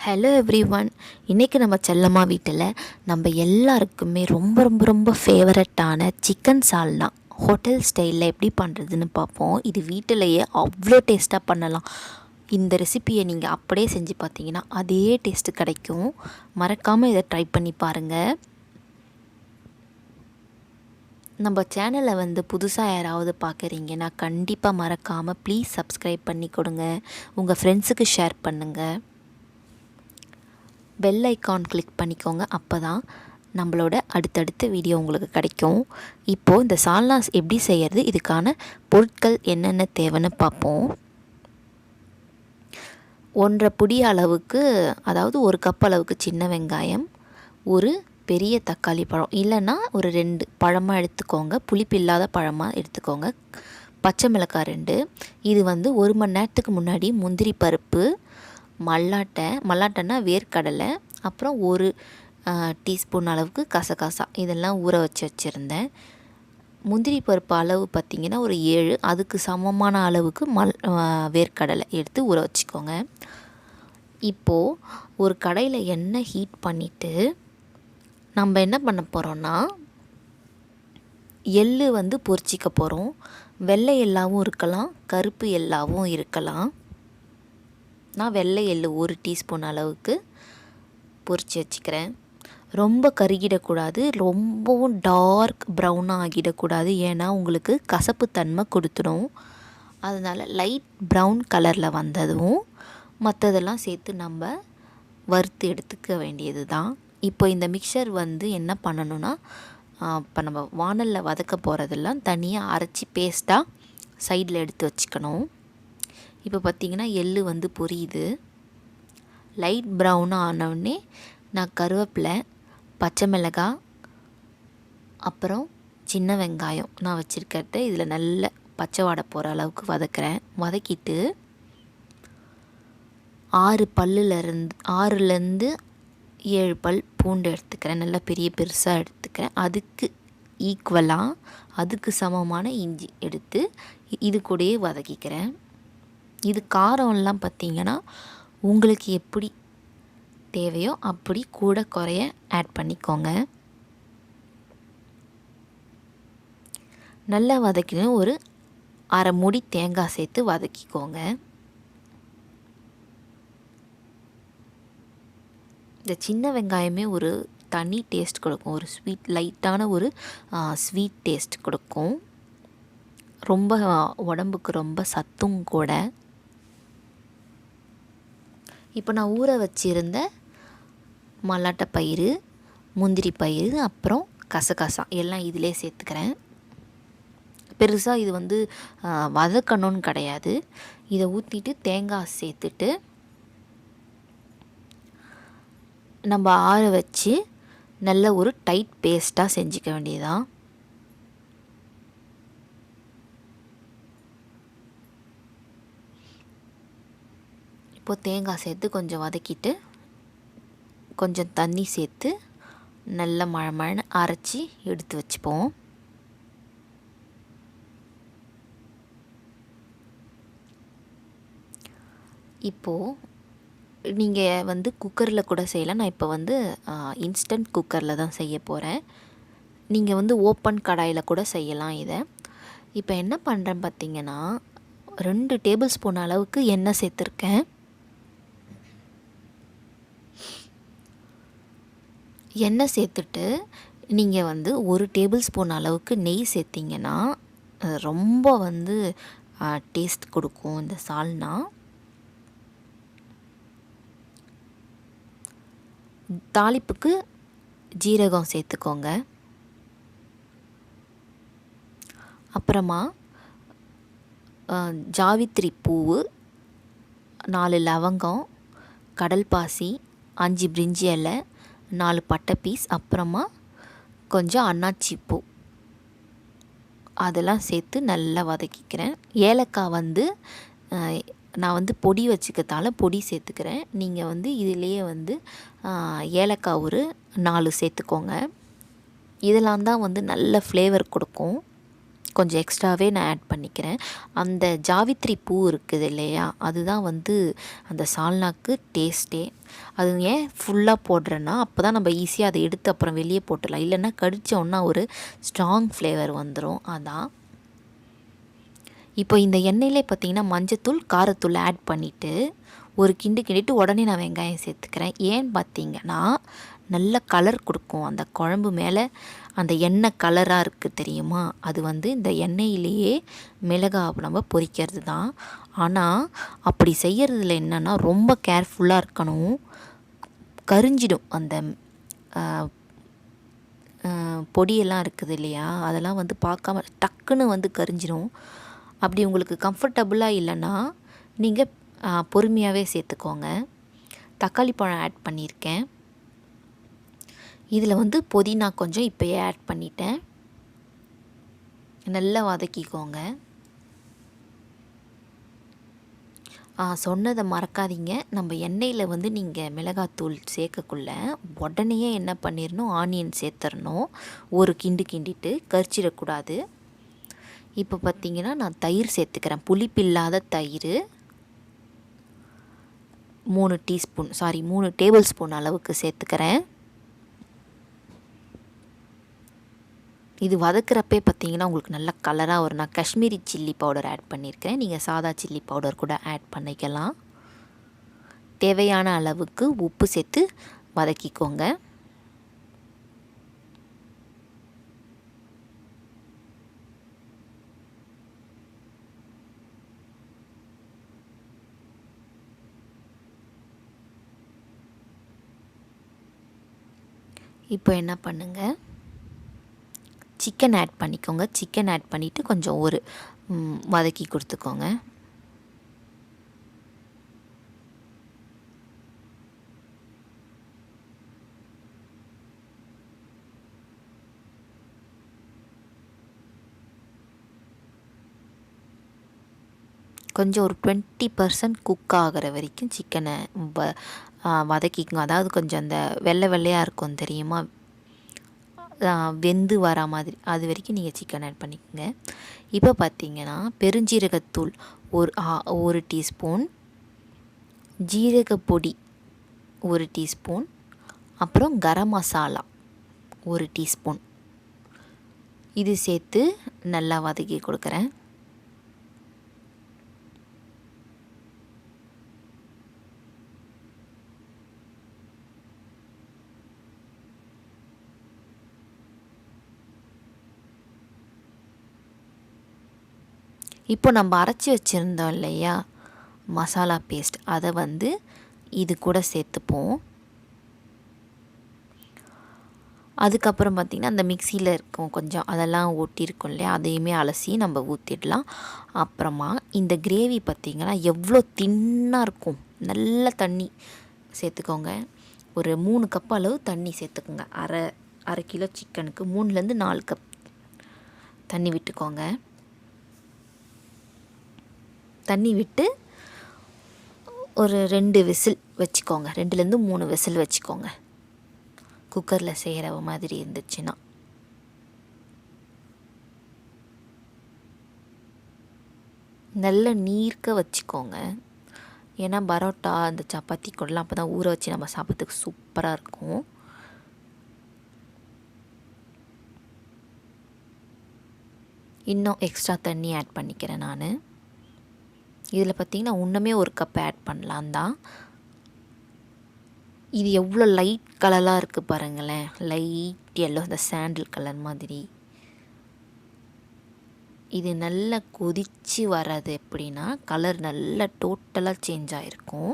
Hello everyone. இன்றைக்கி நம்ம செல்லம்மா வீட்டில் நம்ம எல்லாருக்குமே ரொம்ப ரொம்ப ரொம்ப ஃபேவரட்டான சிக்கன் சால்னா ஹோட்டல் ஸ்டைலில் எப்படி பண்ணுறதுன்னு பார்ப்போம். இது வீட்டிலையே அவ்வளோ டேஸ்ட்டாக பண்ணலாம். இந்த ரெசிப்பியை நீங்கள் அப்படியே செஞ்சு பார்த்தீங்கன்னா அதே டேஸ்ட்டு கிடைக்கும். மறக்காமல் இதை ட்ரை பண்ணி பாருங்கள். நம்ம சேனலை புதுசாக யாராவது பார்க்குறீங்கன்னா கண்டிப்பாக மறக்காமல் ப்ளீஸ் சப்ஸ்கிரைப் பண்ணி கொடுங்க. உங்கள் ஃப்ரெண்ட்ஸுக்கு ஷேர் பண்ணுங்கள். பெல் ஐக்கான் கிளிக் பண்ணிக்கோங்க. அப்போ தான் நம்மளோட அடுத்தடுத்த வீடியோ உங்களுக்கு கிடைக்கும். இப்போது இந்த சால்னாஸ் எப்படி செய்கிறது, இதுக்கான பொருட்கள் என்னென்ன தேவைன்னு பார்ப்போம். 1.5 பிடி அளவுக்கு, அதாவது 1 கப் அளவுக்கு சின்ன வெங்காயம், ஒரு பெரிய தக்காளி பழம், இல்லைன்னா ஒரு 2 பழமாக எடுத்துக்கோங்க, புளிப்பு இல்லாத பழமாக எடுத்துக்கோங்க, பச்சை மிளகாய் 2. இது 1 மணி நேரத்துக்கு முன்னாடி முந்திரி பருப்பு, மல்லாட்டைன்னா வேர்க்கடலை, அப்புறம் 1 டீஸ்பூன் அளவுக்கு கசகசா, இதெல்லாம் ஊற வச்சுருந்தேன். முந்திரி பருப்பு அளவு பார்த்திங்கன்னா ஒரு 7, அதுக்கு சமமான அளவுக்கு வேர்க்கடலை எடுத்து ஊற வச்சுக்கோங்க. இப்போது ஒரு கடாயில் எண்ணெய் ஹீட் பண்ணிவிட்டு நம்ம என்ன பண்ண போகிறோன்னா எள்ளு பொரிச்சிக்க போகிறோம். வெள்ளை எள்ளாவும் இருக்கலாம், கருப்பு எள்ளாவும் இருக்கலாம். நான் வெள்ளை எள்ளு 1 டீஸ்பூன் அளவுக்கு பொரித்து வச்சுக்கிறேன். ரொம்ப கருகிடக்கூடாது, ரொம்பவும் டார்க் ப்ரௌனாக ஆகிடக்கூடாது, ஏன்னா உங்களுக்கு கசப்பு தன்மை கொடுத்துடும். அதனால் லைட் ப்ரௌன் கலரில் வந்ததும் மற்றதெல்லாம் சேர்த்து நம்ம வறுத்து எடுத்துக்க வேண்டியது தான். இப்போ இந்த மிக்சர் என்ன பண்ணணுன்னா, இப்போ நம்ம வானலில் வதக்க போகிறதெல்லாம் தனியாக அரைச்சி பேஸ்ட்டாக சைடில் எடுத்து வச்சுக்கணும். இப்போ பார்த்திங்கன்னா எள்ளு பொரியுது. லைட் ப்ரௌனாக ஆனவுடனே நான் கருவேப்பிலை, பச்சை மிளகாய், அப்புறம் சின்ன வெங்காயம் நான் வச்சுருக்கிறது இதில் நல்ல பச்சை வாடை போகிற அளவுக்கு வதக்கிறேன். வதக்கிட்டு 6லேருந்து 7 பல் பூண்டு எடுத்துக்கிறேன். நல்லா பெரிய பெருசாக எடுத்துக்கிறேன். அதுக்கு ஈக்குவலாக, அதுக்கு சமமான இஞ்சி எடுத்து இது கூடயே வதக்கிக்கிறேன். இது காரம்லாம் பார்த்திங்கன்னா உங்களுக்கு எப்படி தேவையோ அப்படி கூட குறைய ஆட் பண்ணிக்கோங்க. நல்லா வதக்கின ஒரு அரை மூடி தேங்காய் சேர்த்து வதக்கிக்கோங்க. இந்த சின்ன வெங்காயமே ஒரு தனி டேஸ்ட் கொடுக்கும், ஒரு லைட்டான ஒரு ஸ்வீட் டேஸ்ட் கொடுக்கும். ரொம்ப உடம்புக்கு ரொம்ப சத்தும் கூட. இப்போ நான் ஊற வச்சுருந்த மல்லாட்டை பயிறு, முந்திரி பயிறு, அப்புறம் கசகசா எல்லாம் இதிலே சேர்த்துக்கிறேன். பெருசாக இது வதக்கணும்னு கிடையாது. இதை ஊற்றிட்டு தேங்காய் சேர்த்துட்டு நம்ம ஆற வச்சு நல்ல ஒரு டைட் பேஸ்ட்டாக செஞ்சுக்க வேண்டியதுதான். இப்போது தேங்காய் சேர்த்து கொஞ்சம் வதக்கிட்டு கொஞ்சம் தண்ணி சேர்த்து நல்ல மழை அரைச்சி எடுத்து வச்சுப்போம். இப்போது நீங்கள் குக்கரில் கூட செய்யலாம். நான் இப்போ இன்ஸ்டன்ட் குக்கரில் தான் செய்ய போகிறேன். நீங்கள் ஓப்பன் கடாயில் கூட செய்யலாம் இதை. இப்போ என்ன பண்ணுறேன் பார்த்திங்கன்னா, 2 டேபிள் ஸ்பூன் அளவுக்கு எண்ணெய் சேர்த்துருக்கேன். எண்ணெய் சேர்த்துட்டு நீங்கள் 1 டேபிள் ஸ்பூன் அளவுக்கு நெய் சேர்த்திங்கன்னா ரொம்ப டேஸ்ட் கொடுக்கும் இந்த சால்னா. தாளிப்புக்கு ஜீரகம் சேர்த்துக்கோங்க. அப்புறமா ஜாவித்திரி பூவு, 4 லவங்கம், கடல் பாசி, 5 பிரிஞ்சி இலை, 4 பட்டை பீஸ், அப்புறமா கொஞ்சம் அன்னாச்சி பூ, அதெல்லாம் சேர்த்து நல்லா வதக்கிக்கிறேன். ஏலக்காய் நான் பொடி வச்சுக்கிறதால பொடி சேர்த்துக்கிறேன். நீங்கள் இதிலேயே ஏலக்காய் ஒரு 4 சேர்த்துக்கோங்க. இதெல்லாம் தான் நல்ல ஃப்ளேவர் கொடுக்கும். கொஞ்சம் எக்ஸ்ட்ராவே நான் ஆட் பண்ணிக்கிறேன். அந்த ஜாவித்ரி பூ இருக்குது இல்லையா, அதுதான் வந்து அந்த சால்னாக்கு டேஸ்ட்டே. அது ஏன் ஃபுல்லாக போடுறேன்னா, அப்போ தான் நம்ம ஈஸியாக அதை எடுத்து அப்புறம் வெளியே போட்டுடலாம். இல்லைன்னா கடித்தோன்னா ஒரு ஸ்ட்ராங் ஃப்ளேவர் வந்துடும். அதான் இப்போ இந்த எண்ணெயிலே பார்த்திங்கன்னா மஞ்சத்தூள் காரத்தூள் ஆட் பண்ணிவிட்டு ஒரு கிண்டிட்டு உடனே நான் வெங்காயம் சேர்த்துக்கிறேன். ஏன்னு பார்த்திங்கன்னா நல்ல கலர் கொடுக்கும் அந்த குழம்பு மேலே. அந்த எண்ணெய் கலராக இருக்குது தெரியுமா, அது வந்து இந்த எண்ணெயிலேயே மிளகாய் நம்ம பொரிக்கிறது தான். ஆனால் அப்படி செய்கிறதுல என்னென்னா ரொம்ப கேர்ஃபுல்லாக இருக்கணும். கரிஞ்சிடும் அந்த பொடியெல்லாம் இருக்குது இல்லையா, அதெல்லாம் வந்து பார்க்காம டக்குன்னு வந்து கரிஞ்சிடும். அப்படி உங்களுக்கு கம்ஃபர்டபுளாக இல்லைன்னா நீங்கள் பொறுமையாகவே சேர்த்துக்கோங்க. தக்காளி பழம் ஆட் பண்ணியிருக்கேன். இதில் வந்து புதினா கொஞ்சம் இப்போயே ஆட் பண்ணிட்டேன். நல்லா வதக்கிக்கோங்க. சொன்னதை மறக்காதீங்க, நம்ம எண்ணெயில் வந்து நீங்கள் மிளகாத்தூள் சேர்க்கக்குள்ள உடனே என்ன பண்ணிடணும், ஆனியன் சேர்த்துடணும். ஒரு கிண்டிட்டு கரிச்சிடக்கூடாது. இப்போ பார்த்திங்கன்னா நான் தயிர் சேர்த்துக்கிறேன். புளிப்பில்லாத தயிர் 3 டேபிள் ஸ்பூன் அளவுக்கு சேர்த்துக்கிறேன். இது வதக்கிறப்பே பார்த்திங்கன்னா உங்களுக்கு நல்ல கலராக வரும். நான் காஷ்மீரி சில்லி பவுடர் ஆட் பண்ணியிருக்கிறேன். நீங்கள் சாதா சில்லி பவுடர் கூட ஆட் பண்ணிக்கலாம். தேவையான அளவுக்கு உப்பு சேர்த்து வதக்கிக்கோங்க. இப்போ என்ன பண்ணுங்கள், சிக்கன் ஆட் பண்ணிக்கோங்க. சிக்கன் ஆட் பண்ணிவிட்டு கொஞ்சம் ஒரு வதக்கி கொடுத்துக்கோங்க. கொஞ்சம் ஒரு 20% குக் ஆகிற வரைக்கும் சிக்கனை வதக்கிக்கோங்க. அதாவது கொஞ்சம் அந்த வெள்ளையாக இருக்கும் தெரியுமா, வெந்து வர மாதிரி, அது வரைக்கும் நீங்கள் சிக்கன் ஆட் பண்ணிக்கோங்க. இப்போ பார்த்திங்கன்னா பெருஞ்சீரகத்தூள் 1 டீஸ்பூன், ஜீரகப்பொடி 1 டீஸ்பூன், அப்புறம் கரம் மசாலா 1 டீஸ்பூன், இது சேர்த்து நல்லா வதக்கி கொடுக்குறேன். இப்போ நம்ம அரைச்சி வச்சுருந்தோம் இல்லையா மசாலா பேஸ்ட், அதை வந்து இது கூட சேர்த்துப்போம். அதுக்கப்புறம் பார்த்திங்கன்னா அந்த மிக்சியில் இருக்கும் கொஞ்சம் அதெல்லாம் ஒட்டியிருக்கும் இல்லையா, அதையுமே அலசி நம்ம ஊற்றிடலாம். அப்புறமா இந்த கிரேவி பார்த்திங்கன்னா எவ்வளோ தின்னாக இருக்கும். நல்ல தண்ணி சேர்த்துக்கோங்க. ஒரு 3 கப் அளவு தண்ணி சேர்த்துக்கோங்க. அரை கிலோ சிக்கனுக்கு 3லேருந்து 4 கப் தண்ணி விட்டுக்கோங்க. தண்ணி விட்டு ஒரு 2 விசில் வச்சுக்கோங்க. 2லேருந்து 3 விசில் வச்சுக்கோங்க, குக்கரில் செய்கிற மாதிரி இருந்துச்சுன்னா. நல்ல நீர்க்க வச்சுக்கோங்க. ஏன்னா பரோட்டா அந்த சப்பாத்தி கூடலாம் அப்போ தான் ஊற வச்சு நம்ம சாப்பிட்றதுக்கு சூப்பராக இருக்கும். இன்னும் எக்ஸ்ட்ரா தண்ணி ஆட் பண்ணிக்கிறேன் நான். இதில் பார்த்திங்கன்னா இன்னுமே 1 கப் ஆட் பண்ணலாம் தான். இது எவ்வளோ லைட் கலராக இருக்குது பாருங்களேன், லைட் எல்லோ, இந்த சாண்டில் கலர் மாதிரி. இது நல்லா கொதித்து வர்றது எப்படின்னா கலர் நல்லா டோட்டலாக சேஞ்ச் ஆகிருக்கும்,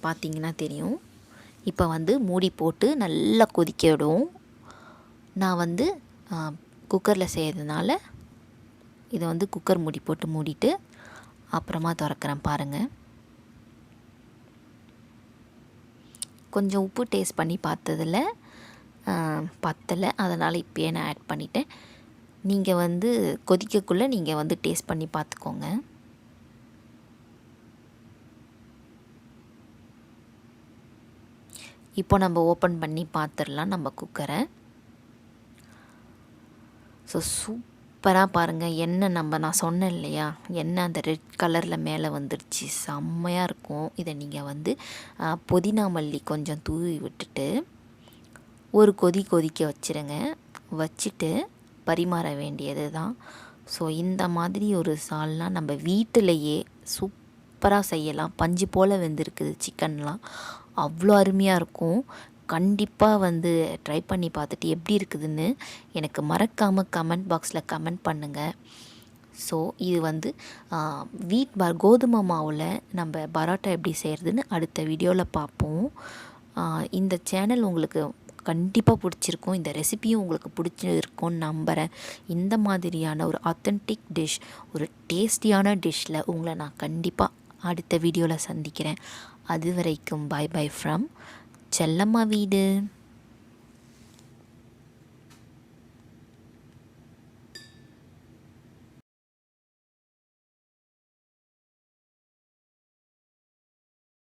பார்த்திங்கன்னா தெரியும். இப்போ வந்து மூடி போட்டு நல்லா கொதிக்க விடும். நான் வந்து குக்கரில் செய்கிறதுனால இதை வந்து குக்கர் மூடி போட்டு மூடிட்டு அப்புறமா திறக்கிறேன் பாருங்கள். கொஞ்சம் உப்பு டேஸ்ட் பண்ணி பார்த்ததில் பத்தலை, அதனால் இப்போயே நான் ஆட் பண்ணிட்டேன். நீங்கள் வந்து கொதிக்கக்குள்ளே நீங்கள் வந்து டேஸ்ட் பண்ணி பார்த்துக்கோங்க. இப்போ நம்ம ஓப்பன் பண்ணி பார்த்துடலாம் நம்ம குக்கரை. ஸோ சூப்பராக பாருங்கள், எண்ணெய் நான் சொன்னேன் இல்லையா, எண்ணெய் அந்த ரெட் கலரில் மேலே வந்துடுச்சு, செம்மையாக இருக்கும். இதை நீங்கள் வந்து புதினா மல்லி கொஞ்சம் தூவி விட்டுட்டு ஒரு கொதிக்க வச்சுருங்க. வச்சுட்டு பரிமாற வேண்டியது தான். ஸோ இந்த மாதிரி ஒரு சால்னா நம்ம வீட்டிலையே சூப்பராக செய்யலாம். பஞ்சு போல் வெந்திருக்குது சிக்கன்லாம், அவ்வளோ அருமையாக இருக்கும். கண்டிப்பாக வந்து ட்ரை பண்ணி பார்த்துட்டு எப்படி இருக்குதுன்னு எனக்கு மறக்காமல் கமெண்ட் பாக்ஸில் கமெண்ட் பண்ணுங்கள். ஸோ இது வந்து கோதுமை மாவில் நம்ம பரோட்டா எப்படி செய்கிறதுன்னு அடுத்த வீடியோவில் பார்ப்போம். இந்த சேனல் உங்களுக்கு கண்டிப்பாக பிடிச்சிருக்கும். இந்த ரெசிபியும் உங்களுக்கு பிடிச்சிருக்கும்னு நம்புகிறேன். இந்த மாதிரியான ஒரு ஆத்தென்டிக் டிஷ், ஒரு டேஸ்டியான டிஷ்ஷில் உங்களை நான் கண்டிப்பாக அடுத்த வீடியோவில் சந்திக்கிறேன். அது வரைக்கும் பை பை ஃப்ரம் செல்லம்மா வீடு.